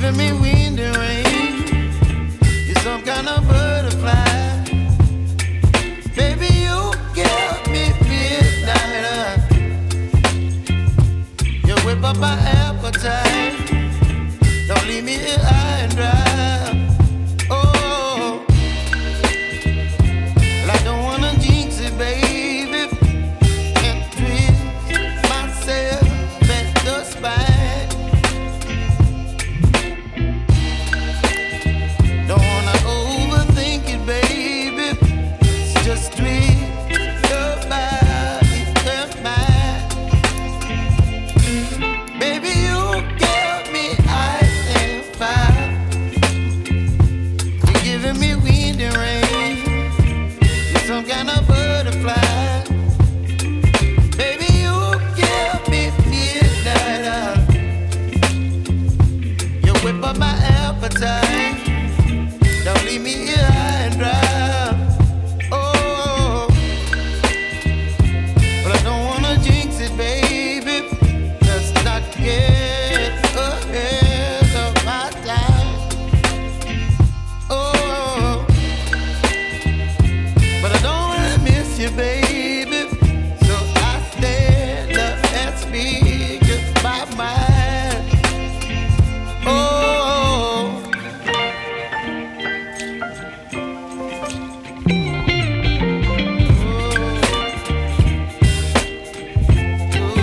giving me wind and rain. You're some kind of butterfly. Baby, you give me midnight. You whip up my appetite. Don't leave me here high and dry. Oh, well, I don't wanna jinx it, baby, and twist myself at the spine. Don't wanna overthink it, baby. It's just twist your body and mine. Baby, you give me ice and fire. You're giving me wind and rain. You're some kind of butterfly. Baby, you give me midnight. You whip up my appetite.